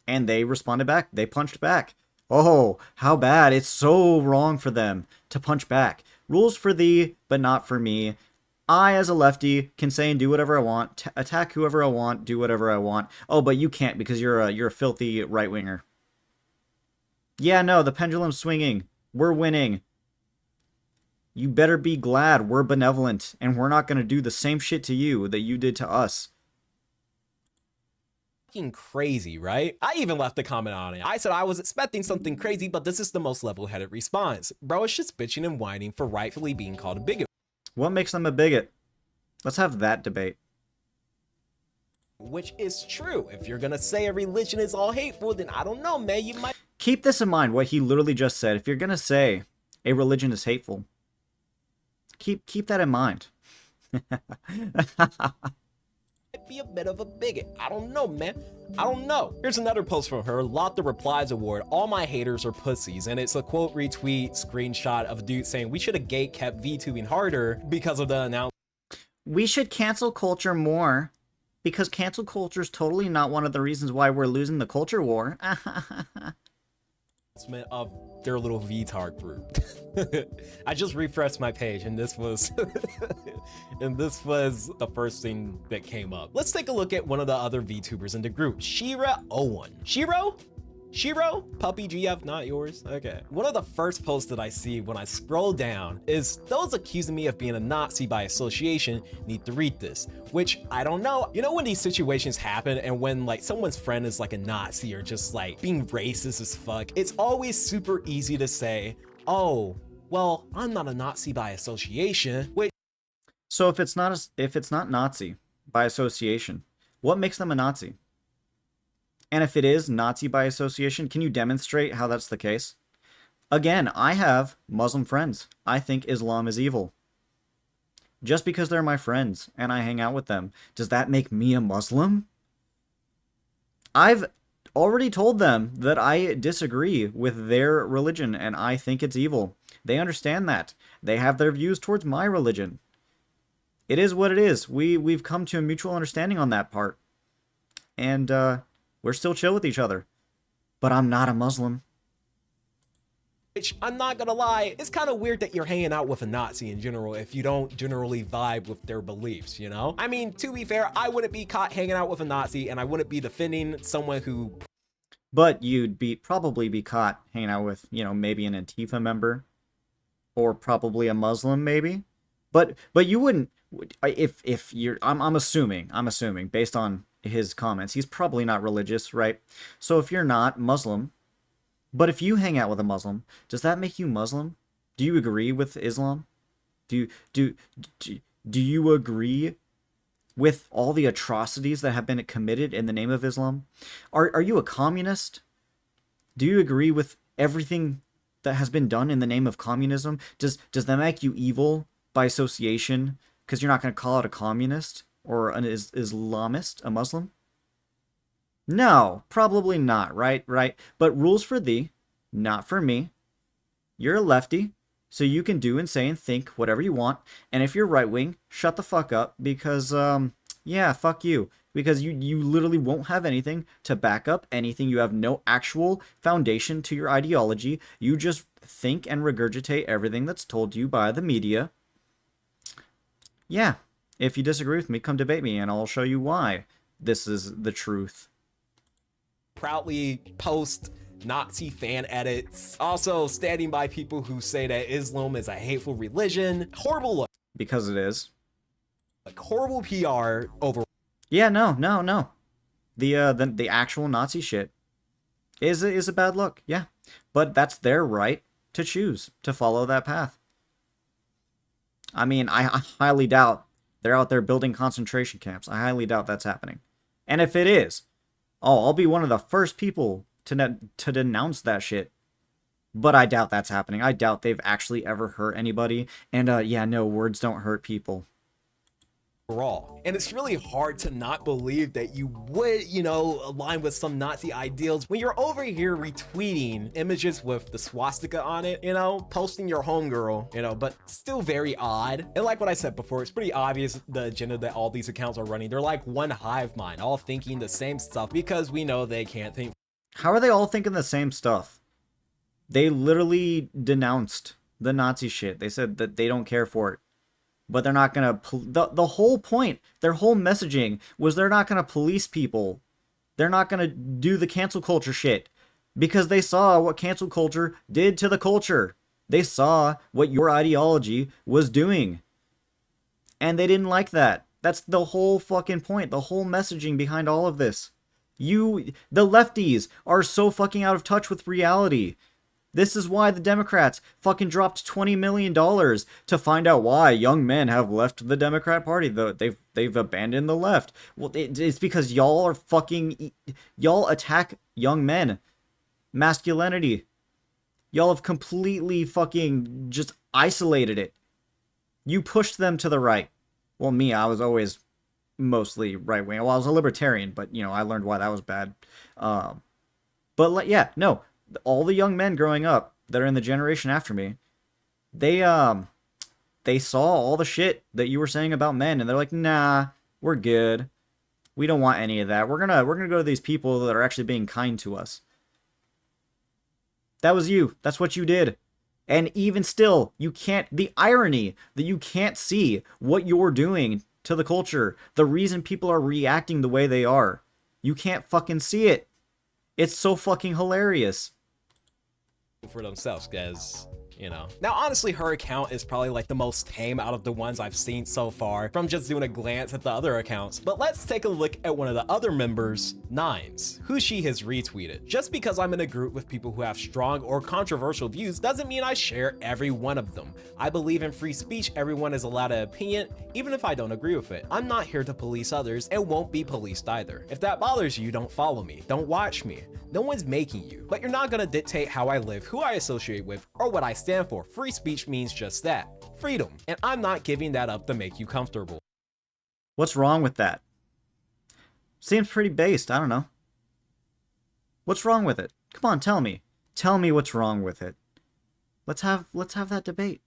and they responded back. They punched back. Oh, how bad. It's so wrong for them to punch back. Rules for thee, but not for me. I, as a lefty, can say and do whatever I want, attack whoever I want, do whatever I want. Oh, but you can't because you're a filthy right-winger. Yeah, no, the pendulum's swinging. We're winning. You better be glad we're benevolent, and we're not going to do the same shit to you that you did to us. Crazy, right? I even left a comment on it. I said I was expecting something crazy, but this is the most level-headed response. Bro, it's just bitching and whining for rightfully being called a bigot. What makes them a bigot? Let's have that debate. Which is true. If you're gonna say a religion is all hateful, then I don't know, man, you might... Keep this in mind, what he literally just said. If you're gonna say a religion is hateful, keep that in mind. be a bit of a bigot. I don't know, man. I don't know. Here's another post from her, Lot the Replies Award, all my haters are pussies, and it's a quote retweet screenshot of a dude saying we should have gate kept VTubing harder because of the announcement. We should cancel culture more, because cancel culture is totally not one of the reasons why we're losing the culture war. Of their little VTard group. I just refreshed my page and this was and this was the first thing that came up. Let's take a look at one of the other VTubers in the group, Shira01. Shiro? Puppy GF, not yours? Okay. One of the first posts that I see when I scroll down is those accusing me of being a Nazi by association need to read this, which I don't know. You know when these situations happen and when like someone's friend is like a Nazi or just like being racist as fuck, it's always super easy to say, oh, well, I'm not a Nazi by association, which So if it's not Nazi by association, what makes them a Nazi? And if it is Nazi by association, can you demonstrate how that's the case? Again, I have Muslim friends. I think Islam is evil. Just because they're my friends and I hang out with them, does that make me a Muslim? I've already told them that I disagree with their religion and I think it's evil. They understand that. They have their views towards my religion. It is what it is. We've come to a mutual understanding on that part. And, we're still chill with each other. But I'm not a Muslim. which I'm not gonna lie, it's kind of weird that you're hanging out with a Nazi in general if you don't generally vibe with their beliefs, you know? I mean, to be fair, I wouldn't be caught hanging out with a Nazi and I wouldn't be defending someone who... But you'd probably be caught hanging out with, you know, maybe an Antifa member. Or probably a Muslim, maybe. But you wouldn't... If you're... I'm assuming, based on his comments, he's probably not religious, right? So if you're not Muslim... But if you hang out with a Muslim, does that make you Muslim? Do you agree with Islam? Do you agree with all the atrocities that have been committed in the name of Islam? Are you a communist? Do you agree with everything that has been done in the name of communism? Does that make you evil by association because you're not going to call it a communist or an Islamist, a Muslim? No, probably not, right? But rules for thee, not for me. You're a lefty, so you can do and say and think whatever you want. And if you're right-wing, shut the fuck up because, yeah, fuck you. Because you literally won't have anything to back up anything. You have no actual foundation to your ideology. You just think and regurgitate everything that's told to you by the media. Yeah, if you disagree with me, come debate me and I'll show you why this is the truth. Proudly post Nazi fan edits, also standing by people who say that Islam is a hateful religion. Horrible look. Because it is. Like horrible PR over. Yeah, no. The actual Nazi shit is a bad look, yeah. But that's their right to choose to follow that path. I mean, I highly doubt they're out there building concentration camps. I highly doubt that's happening. And if it is, oh, I'll be one of the first people to denounce that shit. But I doubt that's happening. I doubt they've actually ever hurt anybody. And yeah, no, words don't hurt people. Overall. And it's really hard to not believe that you would, you know, align with some Nazi ideals when you're over here retweeting images with the swastika on it, you know, posting your homegirl, you know, but still very odd. And like what I said before, it's pretty obvious the agenda that all these accounts are running. They're like one hive mind, all thinking the same stuff because we know they can't think. How are they all thinking the same stuff? They literally denounced the Nazi shit. They said that they don't care for it. But they're not going to... The whole point, their whole messaging was they're not going to police people. They're not going to do the cancel culture shit. Because they saw what cancel culture did to the culture. They saw what your ideology was doing. And they didn't like that. That's the whole fucking point. The whole messaging behind all of this. The lefties are so fucking out of touch with reality. This is why the Democrats fucking dropped $20 million to find out why young men have left the Democrat Party. They've abandoned the left. Well, it's because y'all are fucking... Y'all attack young men. Masculinity. Y'all have completely fucking just isolated it. You pushed them to the right. Well, me, I was always mostly right wing. Well, I was a libertarian, but you know, I learned why that was bad. But yeah, no, all the young men growing up that are in the generation after me, they saw all the shit that you were saying about men, and they're like, nah, we're good. We don't want any of that. We're gonna go to these people that are actually being kind to us. That was you. That's what you did. And even still, you can't, the irony that you can't see what you're doing to the culture, the reason people are reacting the way they are. You can't fucking see it. It's so fucking hilarious. For themselves, guys. You know. Now, honestly, her account is probably like the most tame out of the ones I've seen so far from just doing a glance at the other accounts. But let's take a look at one of the other members, Nines, who she has retweeted. Just because I'm in a group with people who have strong or controversial views doesn't mean I share every one of them. I believe in free speech. Everyone is allowed an opinion, even if I don't agree with it. I'm not here to police others and won't be policed either. If that bothers you, don't follow me. Don't watch me. No one's making you, but you're not gonna dictate how I live, who I associate with, or what I stand for. Free speech means just that, freedom, and I'm not giving that up to make you comfortable. What's wrong with that? Seems pretty based, I don't know. What's wrong with it? Come on, tell me. Tell me what's wrong with it. Let's have that debate.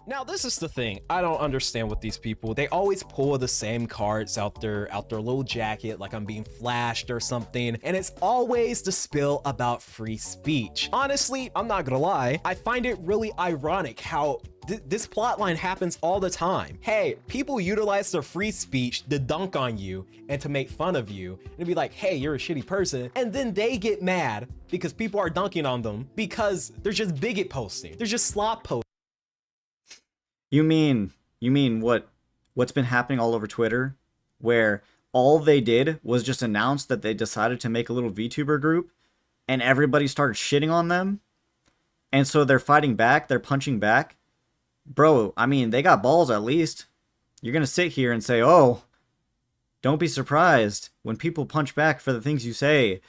Now, this is the thing. I don't understand with these people. They always pull the same cards out their little jacket like I'm being flashed or something, and it's always the spill about free speech. Honestly, I'm not gonna lie, I find it really ironic how this plotline happens all the time. Hey, people utilize their free speech to dunk on you and to make fun of you and be like, hey, you're a shitty person, and then they get mad because people are dunking on them because they're just bigot posting. They're just slop posting. You mean what's been happening all over Twitter, where all they did was just announce that they decided to make a little VTuber group, and everybody started shitting on them, and so they're fighting back, they're punching back? Bro, I mean, they got balls at least. You're gonna sit here and say, oh, don't be surprised when people punch back for the things you say,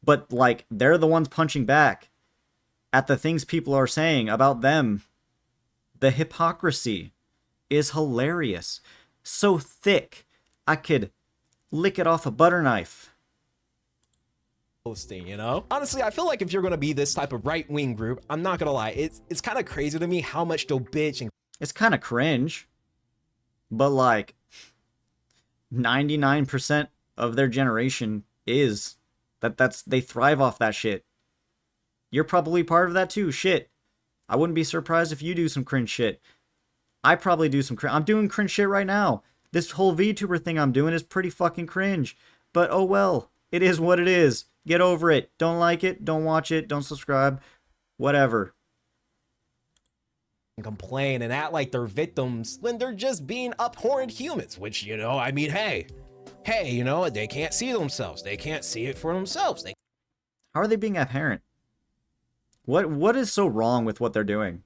but like, they're the ones punching back at the things people are saying about them. The hypocrisy is hilarious. So thick, I could lick it off a butter knife. Posting, you know? Honestly, I feel like if you're gonna be this type of right-wing group, I'm not gonna lie, it's kind of crazy to me how much they'll bitch and... It's kind of cringe, but like 99% of their generation is they thrive off that shit. You're probably part of that too. Shit. I wouldn't be surprised if you do some cringe shit. I probably do some cringe. I'm doing cringe shit right now. This whole VTuber thing I'm doing is pretty fucking cringe. But oh well. It is what it is. Get over it. Don't like it. Don't watch it. Don't subscribe. Whatever. Complain and act like they're victims when they're just being abhorrent humans. Which, you know, I mean, hey, you know, they can't see themselves. They can't see it for themselves. How are they being abhorrent? What is so wrong with what they're doing?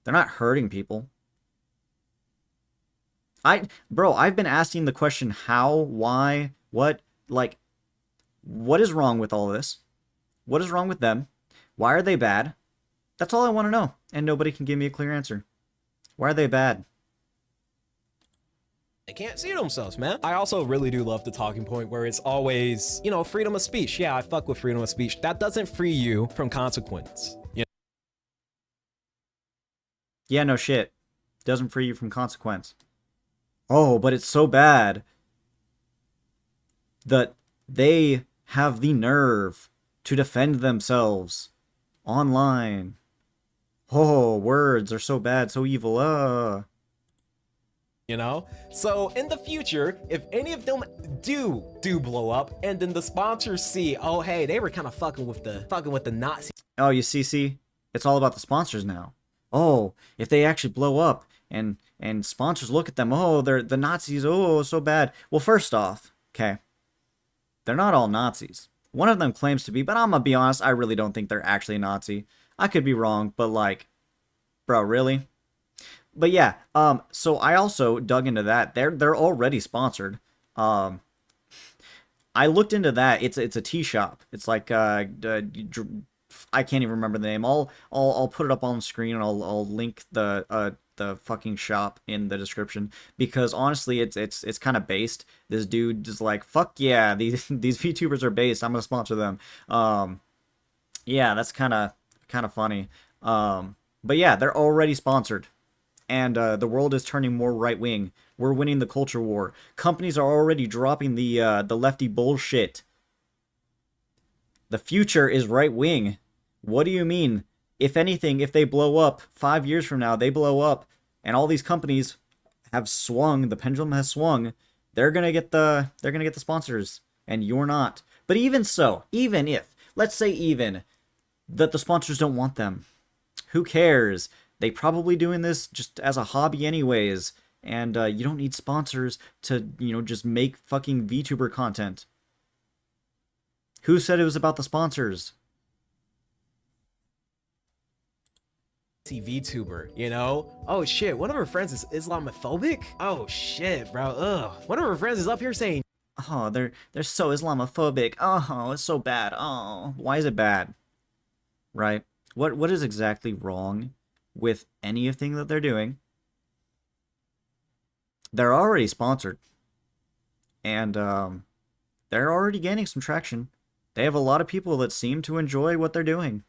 They're not hurting people. Bro, I've been asking the question how, why, what, like, what is wrong with all this? What is wrong with them? Why are they bad? That's all I want to know, and nobody can give me a clear answer. Why are they bad? They can't see themselves, man. I also really do love the talking point where it's always, you know, freedom of speech. Yeah, I fuck with freedom of speech. That doesn't free you from consequence. You know? Yeah, no shit. Doesn't free you from consequence. Oh, but it's so bad that they have the nerve to defend themselves online. Oh, words are so bad, so evil. You know, so in the future, if any of them do blow up, and then the sponsors see, oh hey, they were kind of fucking with the Nazi. Oh, you see, it's all about the sponsors now. Oh, if they actually blow up and sponsors look at them, oh, they're the Nazis. Oh, so bad. Well, first off, okay, they're not all Nazis. One of them claims to be, but I'm gonna be honest, I really don't think they're actually a Nazi. I could be wrong, but like, bro, really? But yeah, so I also dug into that. They're already sponsored. I looked into that. It's a tea shop. It's like I can't even remember the name. I'll put it up on the screen, and I'll link the fucking shop in the description, because honestly it's kind of based. This dude is like, fuck yeah, these VTubers are based. I'm gonna sponsor them. Yeah, that's kind of funny. But yeah, they're already sponsored, and the world is turning more right wing. We're winning the culture war. Companies are already dropping the lefty bullshit. The future is right wing. What do you mean? If anything, if they blow up 5 years from now, they blow up, and all these companies have swung, the pendulum has swung, they're gonna get the sponsors, and you're not. But even so, even if, let's say even that the sponsors don't want them, who cares? They probably doing this just as a hobby anyways, and you don't need sponsors to, just make fucking VTuber content. Who said it was about the sponsors? VTuber, you know? Oh shit, one of her friends is Islamophobic? Oh shit, bro, ugh. One of her friends is up here saying, oh, they're so Islamophobic. Oh, it's so bad. Oh, why is it bad? Right? What is exactly wrong with anything that they're doing? They're already sponsored, and they're already gaining some traction. They have a lot of people that seem to enjoy what they're doing.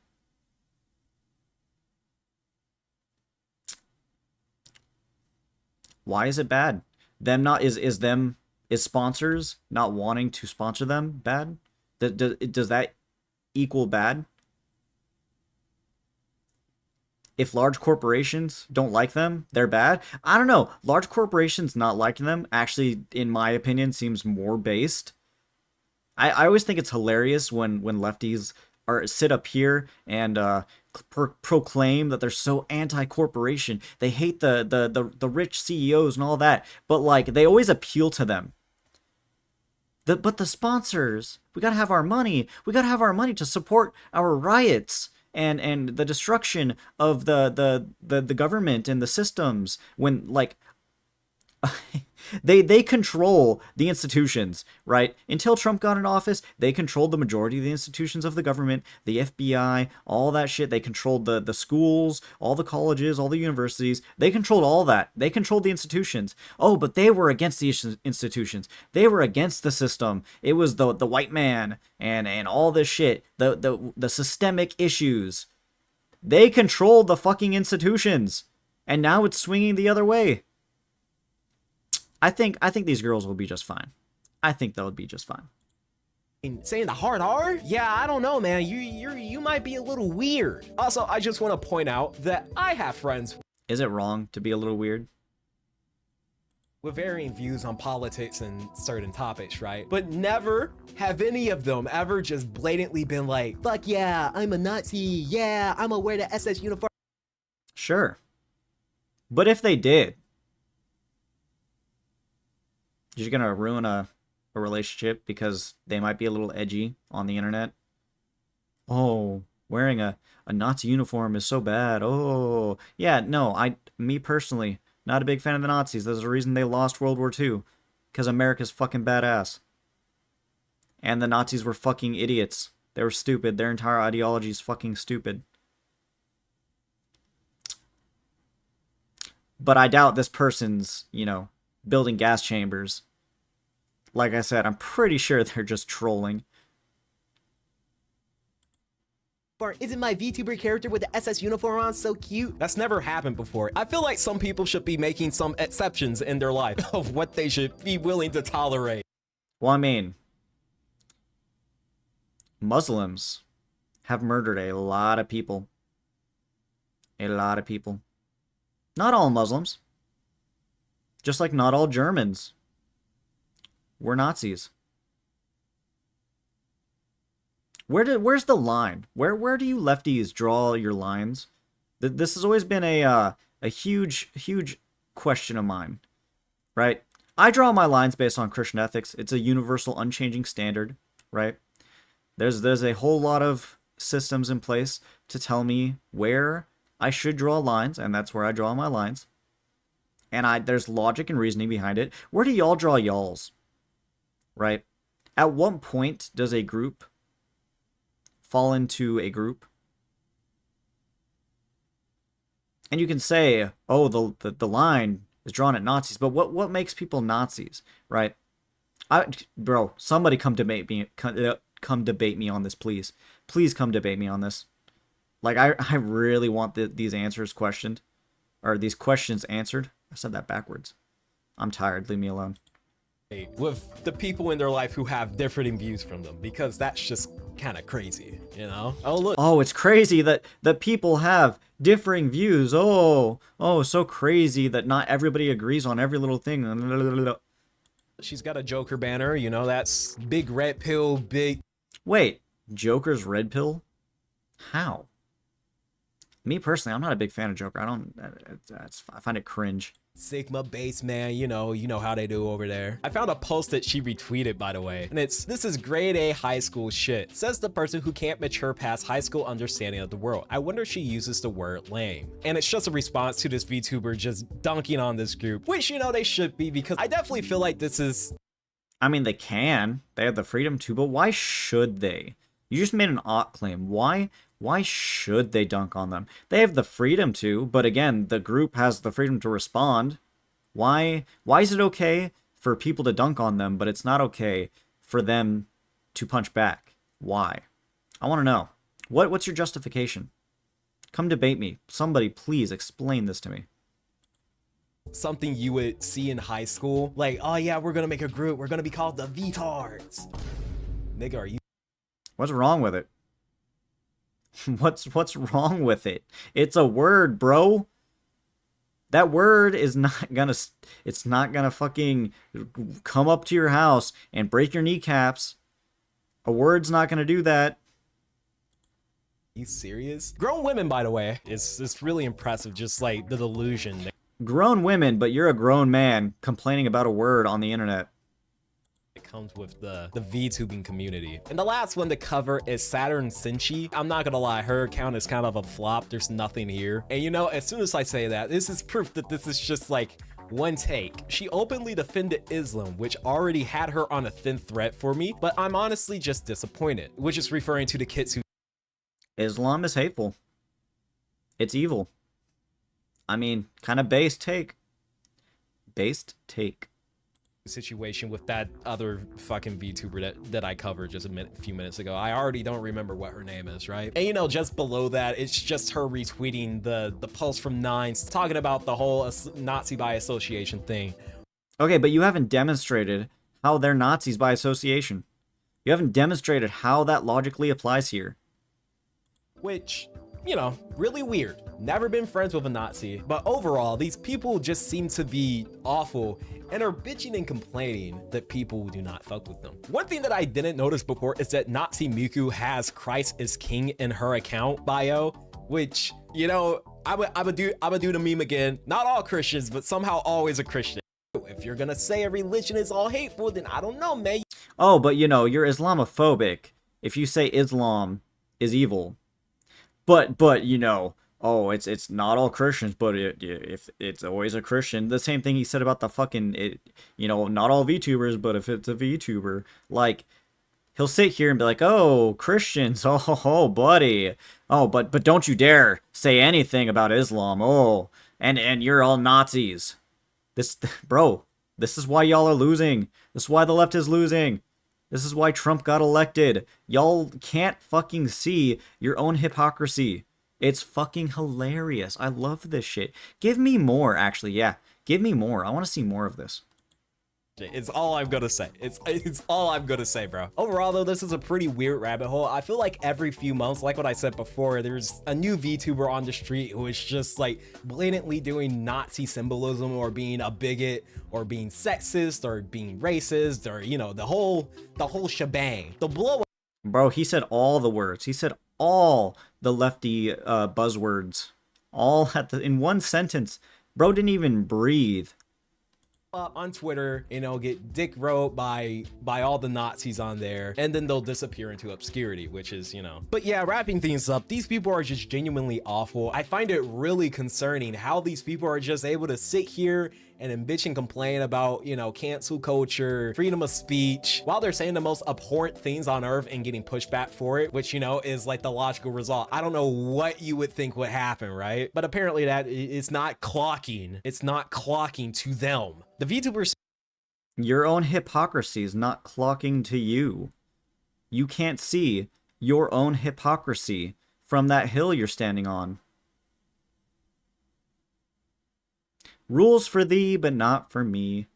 Why is it bad? Is sponsors not wanting to sponsor them bad? Does that equal bad? If large corporations don't like them, they're bad? I don't know. Large corporations not liking them actually, in my opinion, seems more based. I always think it's hilarious when lefties sit up here and proclaim that they're so anti-corporation. They hate the rich CEOs and all that, but like they always appeal to them. But the sponsors, we gotta have our money. We gotta have our money to support our riots and the destruction of the government and the systems. When like they control the institutions, right? Until Trump got in office, they controlled the majority of the institutions of the government, the FBI, all that shit. They controlled the schools, all the colleges, all the universities. They controlled all that. They controlled the institutions. Oh, but they were against the institutions. They were against the system. It was the white man and all this shit. The systemic issues. They controlled the fucking institutions. And now it's swinging the other way. I think these girls will be just fine. I think they'll be just fine. saying the hard R? Yeah, I don't know, man. You might be a little weird. Also, I just want to point out that I have friends. Is it wrong to be a little weird? With varying views on politics and certain topics, right? But never have any of them ever just blatantly been like, fuck yeah, I'm a Nazi. Yeah, I'm gonna wear the SS uniform. Sure. But if they did, you're gonna ruin a relationship because they might be a little edgy on the internet. Oh, wearing a Nazi uniform is so bad. Oh, yeah, no, me personally, not a big fan of the Nazis. There's a reason they lost World War II. Because America's fucking badass. And the Nazis were fucking idiots. They were stupid. Their entire ideology is fucking stupid. But I doubt this person's, building gas chambers. Like I said, I'm pretty sure they're just trolling. Isn't my VTuber character with the SS uniform on so cute? That's never happened before. I feel like some people should be making some exceptions in their life of what they should be willing to tolerate. Well, I mean, Muslims have murdered a lot of people. A lot of people. Not all Muslims. Just like not all Germans were Nazis. Where's the line? Where do you lefties draw your lines? This has always been a huge question of mine, right? I draw my lines based on Christian ethics. It's a universal, unchanging standard, right? There's a whole lot of systems in place to tell me where I should draw lines, and that's where I draw my lines. And there's logic and reasoning behind it. Where do y'all draw y'alls? Right? At what point does a group fall into a group And you can say, oh, the line is drawn at Nazis, but what makes people Nazis, right? Bro, somebody come debate me. Come debate me on this, please. Please come debate me on this. Like, I really want these answers questioned. Or these questions answered. I said that backwards. I'm tired. Leave me alone. With the people in their life who have differing views from them, because that's just kind of crazy, you know? Oh, look. Oh, it's crazy that people have differing views. Oh, so crazy that not everybody agrees on every little thing. She's got a Joker banner, you know, that's big red pill, big... Wait, Joker's red pill? How? Me personally, I'm not a big fan of Joker. I find it cringe. Sigma base man, you know how they do over there. I found a post that she retweeted, by the way, and this is grade A high school shit. Says the person who can't mature past high school understanding of the world. I wonder if she uses the word lame. And it's just a response to this VTuber just dunking on this group, which, you know, they should be, because I definitely feel like this is... I mean, they can. They have the freedom to, but why should they? You just made an ought claim. Why should they dunk on them? They have the freedom to, but again, the group has the freedom to respond. Why is it okay for people to dunk on them, but it's not okay for them to punch back? Why? I want to know. What's your justification? Come debate me. Somebody please explain this to me. Something you would see in high school, like, oh yeah, we're gonna make a group, we're gonna be called the Vtards. Nigga, are you... What's wrong with it? What's wrong with it? It's a word, bro. That word is not gonna... It's not gonna fucking come up to your house and break your kneecaps. A word's not gonna do that. Are you serious? Grown women, by the way, it's really impressive, just like the delusion. Grown women, but you're a grown man complaining about a word on the internet. It comes with the VTubing community. And the last one to cover is Saturn Senshi. I'm not gonna lie, her account is kind of a flop. There's nothing here. And you know, as soon as I say that, this is proof that this is just like one take. She openly defended Islam, which already had her on a thin thread for me, but I'm honestly just disappointed, which is referring to the kids who... Islam is hateful. It's evil. I mean, kind of based take. Situation with that other fucking VTuber that I covered just a few minutes ago. I already don't remember what her name is, right? And you know, just below that, it's just her retweeting the post from Nines talking about the whole Nazi by association thing. Okay, but you haven't demonstrated how they're Nazis by association. You haven't demonstrated how that logically applies here. Which, you know, really weird. Never been friends with a Nazi, but overall, these people just seem to be awful and are bitching and complaining that people do not fuck with them. One thing that I didn't notice before is that Nazi Miku has Christ is King in her account bio, which, you know, I would do the meme again. Not all Christians, but somehow always a Christian. If you're gonna say a religion is all hateful, then I don't know, man. Oh, but you know, you're Islamophobic if you say Islam is evil. But you know, oh, it's not all Christians, but if it's always a Christian. The same thing he said about the fucking, you know, not all VTubers, but if it's a VTuber, like, he'll sit here and be like, oh, Christians, oh, buddy, oh, but don't you dare say anything about Islam, oh, and you're all Nazis. Bro, this is why y'all are losing. This is why the left is losing. This is why Trump got elected. Y'all can't fucking see your own hypocrisy. It's fucking hilarious. I love this shit. Give me more, actually. Yeah, give me more. I want to see more of this. It's all I'm gonna say. It's all I'm gonna say, bro. Overall, though, this is a pretty weird rabbit hole. I feel like every few months, like what I said before, there's a new VTuber on the street who is just like blatantly doing Nazi symbolism or being a bigot or being sexist or being racist or, you know, the whole shebang. The blow. Bro, he said all the words. He said all the lefty buzzwords, all in one sentence. Bro didn't even breathe. Up on Twitter, you know, get dick wrote by all the Nazis on there, and then they'll disappear into obscurity, which is, you know. But yeah, wrapping things up, these people are just genuinely awful. I find it really concerning how these people are just able to sit here and then bitch and complain about, you know, cancel culture, freedom of speech, while they're saying the most abhorrent things on earth and getting pushed back for it, which, you know, is like the logical result. I don't know what you would think would happen, right? But apparently that it's not clocking. It's not clocking to them. The VTubers. Your own hypocrisy is not clocking to you. You can't see your own hypocrisy from that hill you're standing on. Rules for thee, but not for me.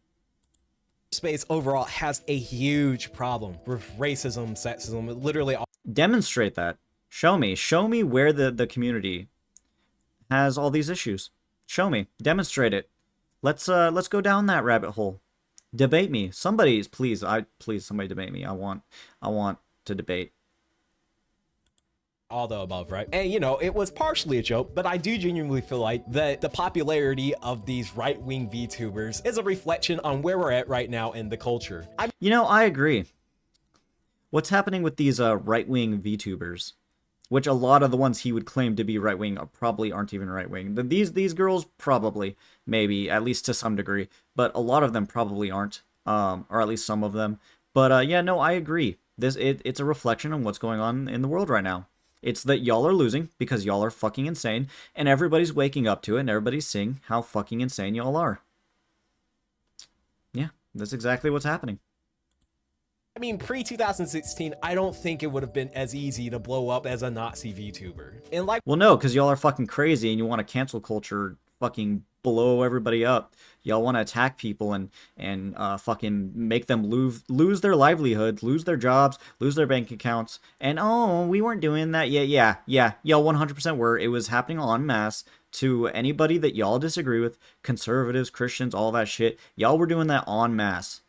Space overall has a huge problem with racism, sexism, literally all. Demonstrate that. Show me. Show me where the community has all these issues. Show me. Demonstrate it. Let's go down that rabbit hole. Debate me. Somebody, please, somebody debate me. I want to debate. All the above, right? And you know, it was partially a joke, but I do genuinely feel like that the popularity of these right-wing VTubers is a reflection on where we're at right now in the culture. You know, I agree. What's happening with these right-wing VTubers, which a lot of the ones he would claim to be right-wing probably aren't even right-wing. These girls probably, maybe, at least to some degree, but a lot of them probably aren't, or at least some of them. But yeah, no, I agree. It's a reflection on what's going on in the world right now. It's that y'all are losing because y'all are fucking insane, and everybody's waking up to it, and everybody's seeing how fucking insane y'all are. Yeah, that's exactly what's happening. I mean, pre-2016, I don't think it would have been as easy to blow up as a Nazi VTuber. And like, well, no, because y'all are fucking crazy, and you want to cancel culture, fucking blow everybody up. Y'all want to attack people and fucking make them lose their livelihoods, lose their jobs, lose their bank accounts. And oh, we weren't doing that. Yeah. Y'all 100% were. It was happening en masse to anybody that y'all disagree with, conservatives, Christians, all that shit. Y'all were doing that en masse.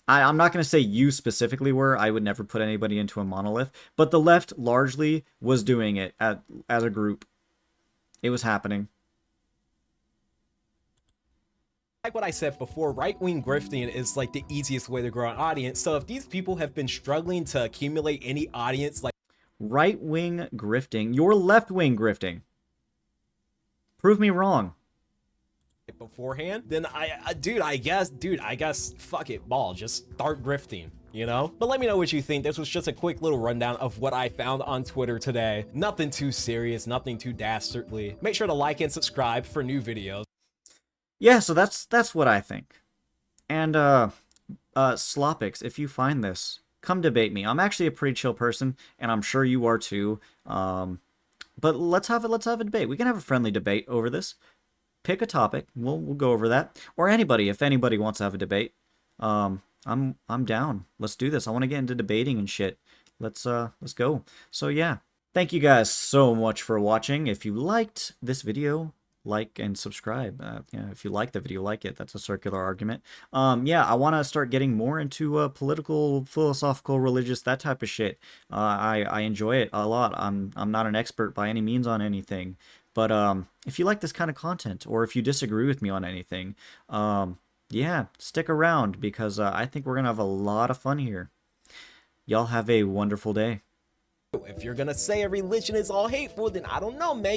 I'm not going to say you specifically were. I would never put anybody into a monolith. But the left largely was doing it as a group. It was happening. Like what I said before, right-wing grifting is like the easiest way to grow an audience. So if these people have been struggling to accumulate any audience, like right-wing grifting, you're left-wing grifting. Prove me wrong. Beforehand, then I guess fuck it, ball, just start grifting, you know? But let me know what you think. This was just a quick little rundown of what I found on Twitter today. Nothing too serious, nothing too dastardly. Make sure to like and subscribe for new videos. Yeah, so that's what I think. And Slopix, if you find this, come debate me. I'm actually a pretty chill person, and I'm sure you are too. But let's have a debate. We can have a friendly debate over this. Pick a topic. We'll go over that. Or anybody, if anybody wants to have a debate. I'm down. Let's do this. I want to get into debating and shit. Let's go. So yeah. Thank you guys so much for watching. If you liked this video, like and subscribe. Yeah, if you like the video, like it. That's a circular argument. Yeah, I want to start getting more into political, philosophical, religious, that type of shit. I enjoy it a lot. I'm not an expert by any means on anything, but if you like this kind of content, or if you disagree with me on anything, yeah, stick around, because I think we're gonna have a lot of fun here. Y'all have a wonderful day. If you're gonna say a religion is all hateful, then I don't know, man.